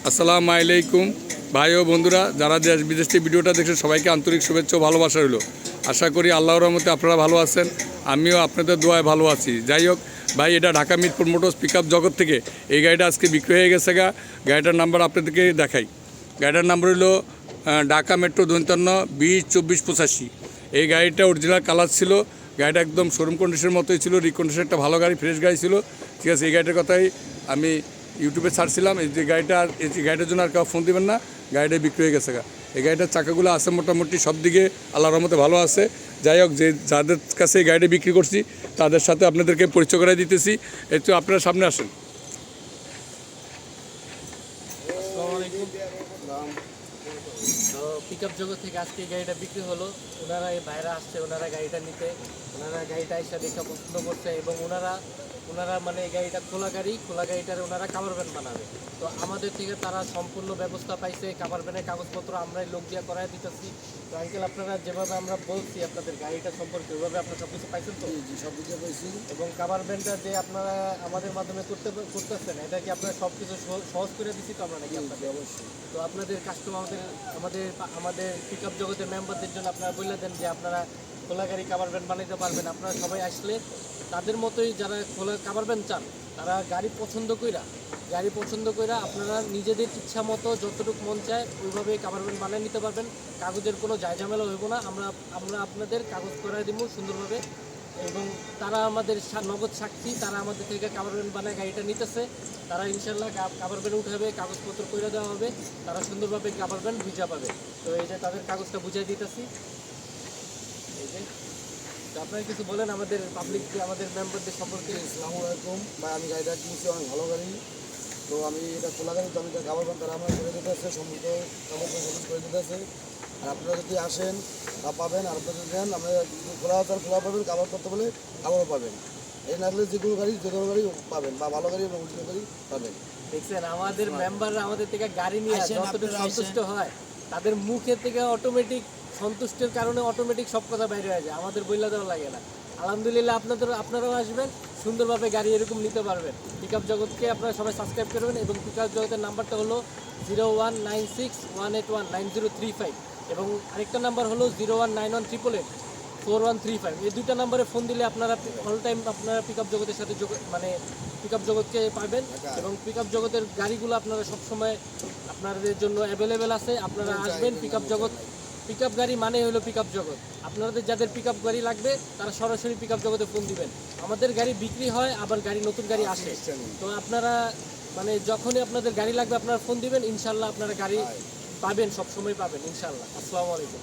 আসসালামু আলাইকুম ভাই ও বন্ধুরা, যারা দেশ বিদেশ থেকে ভিডিওটা দেখছেন সবাইকে আন্তরিক শুভেচ্ছা ও ভালোবাসা রইল। আশা করি আল্লাহর রহমতে আপনারা ভালো আছেন, আমিও আপনাদের দোয়ায় ভালো আছি। যাই হোক ভাই, এটা ঢাকা মিরপুর মোটরস পিকআপ জগৎ থেকে এই গাড়িটা আজকে বিক্রি হয়ে গেছে গাড়িটার নাম্বার আপনাদেরকে দেখাই। গাড়িটার নাম্বার হলো ঢাকা মেট্রো 52-24-85। এই গাড়িটা অরিজিনাল কালার ছিল, গাড়িটা একদম শোরুম কন্ডিশনের মতোই ছিল, রিকন্ডিশন একটা ভালো গাড়ি, ফ্রেশ গাড়ি ছিল। ঠিক আছে, এই গাড়িটার কথাই আমি ইউটিউবে ছাড়ছিলাম। এই যে গাড়িটার জন্য আর কেউ ফোন দেবেন না, গাড়িটা বিক্রি হয়ে গেছে এই গাড়িটার চাকাগুলো আছে মোটামুটি সব দিকে আল্লাহর রহমতে ভালো আছে। যাই হোক, যাদের কাছে এই গাড়িটা বিক্রি করছি তাদের সাথে আপনাদেরকে পরিচয় করাই দিতেছি। একটু আপনারা সামনে আসেন। তো পিকআপ জগৎ থেকে আজকে এই গাড়িটা বিক্রি হলো। ওনারা এই ভাইরা আসছে, ওনারা গাড়িটা নিতে, ওনারা গাড়িটা এসে দেখে পছন্দ করছে এবং ওনারা মানে এই গাড়িটা খোলা গাড়িটার ওনারা কাভার ভ্যান বানাবে। তো আমাদের থেকে তারা সম্পূর্ণ ব্যবস্থা পাইছে, কাভার ভ্যানের কাগজপত্র আমরাই লোক দিয়ে করাই দিতেছি। তো আঙ্কেল, আপনারা যেভাবে আমরা বলছি আপনাদের গাড়িটা সম্পর্কে, ওইভাবে আপনারা সব কিছু পাইছেন তো? জি, সব কিছু পাইছি। এবং কাভার ভ্যানটা যে আপনারা আমাদের মাধ্যমে করতেছেন, এটা কি আপনারা সব কিছু সহজ করে দিচ্ছি তো আমরা নাকি আপনাদের? অবশ্যই। তো আপনাদের কাস্টমারদের আমাদের পিকআপ জগতের মেম্বারদের জন্য আপনারা বলে দেন যে আপনারা খোলা গাড়ি কাভার ভ্যান বানাইতে পারবেন। আপনারা সবাই আসলে তাদের মতোই যারা খোলা কাভার ভ্যান চান, তারা গাড়ি পছন্দ কইরা আপনারা নিজেদের ইচ্ছা মতো যতটুকু মন চায় ওইভাবে কাভার ভ্যান বানিয়ে নিতে পারবেন। কাগজের কোনো ঝামেলা হইব না। আমরা আপনাদের কাগজ করাই দিব সুন্দরভাবে। এবং তারা আমাদের নগদ সাক্ষী, তারা আমাদের থেকে কাভার ভ্যান বানায় গাড়িটা নিতেছে। তারা ইনশাল্লাহ কাভার ভ্যান উঠাবে, কাগজপত্র করে দেওয়া হবে, তারা সুন্দরভাবে কাভার ভ্যান বুঝা পাবে। তো এই যে তাদের কাগজটা বুঝাই দিতেছি। এই যে তো আপনারা কিছু বলেন আমাদের আমাদের মেম্বারদের সম্পর্কে। আসসালামু আলাইকুম ভাই, আমি গাড়িটা কিনছি, অনেক ভালো গাড়ি। তো আমি এটা খোলা গাড়ি, তো আমি কাভার ভ্যান তারা আমার করে দিতে আসছে, সম্পূর্ণ কাগজ করে দিতে আসে। আর আপনারা যদি আসেন তা পাবেন, আর আপনারা যদি নেন আমরা খোলা আছেন খোলা পাবেন, কাভার করতে বলে কাভারও পাবেন। এই না হলে যে কোনো গাড়ি পাবেন, বা ভালো গাড়ি এবং উল্টো গাড়ি পাবেন। দেখছেন, আমাদের মেম্বাররা আমাদের থেকে গাড়ি নিয়ে যতটুকু সন্তুষ্ট হয়, তাদের মুখে থেকে অটোমেটিক সন্তুষ্টের কারণে অটোমেটিক সব কথা বাইরে হয়ে যায়, আমাদের বইলা দেওয়া লাগে না। আলহামদুলিল্লাহ, আপনারাও আসবেন, সুন্দরভাবে গাড়ি এরকম নিতে পারবেন। পিকআপ জগৎকে আপনারা সবাই সাবস্ক্রাইব করবেন এবং পিকআপ জগতের নাম্বারটা হলো 0196-181-9035 এবং আরেকটা নাম্বার হলো 0191884135। এই দুইটা নাম্বারে ফোন দিলে আপনারা অল টাইম আপনারা পিকআপ জগতের সাথে পিকআপ জগৎকে পাবেন। এবং পিকআপ জগতের গাড়িগুলো আপনারা সবসময় আপনাদের জন্য অ্যাভেলেবেল আছে। আপনারা আসবেন পিকআপ গাড়ি মানে হলো পিকআপ জগৎ। আপনাদের যাদের পিকআপ গাড়ি লাগবে তারা সরাসরি পিকআপ জগতে ফোন দিবেন। আমাদের গাড়ি বিক্রি হয়, আবার নতুন গাড়ি আসে। তো আপনারা মানে যখনই আপনাদের গাড়ি লাগবে আপনারা ফোন দিবেন, ইনশাল্লাহ আপনারা গাড়ি পাবেন, সবসময় পাবেন ইনশাল্লাহ। আসসালামু আলাইকুম।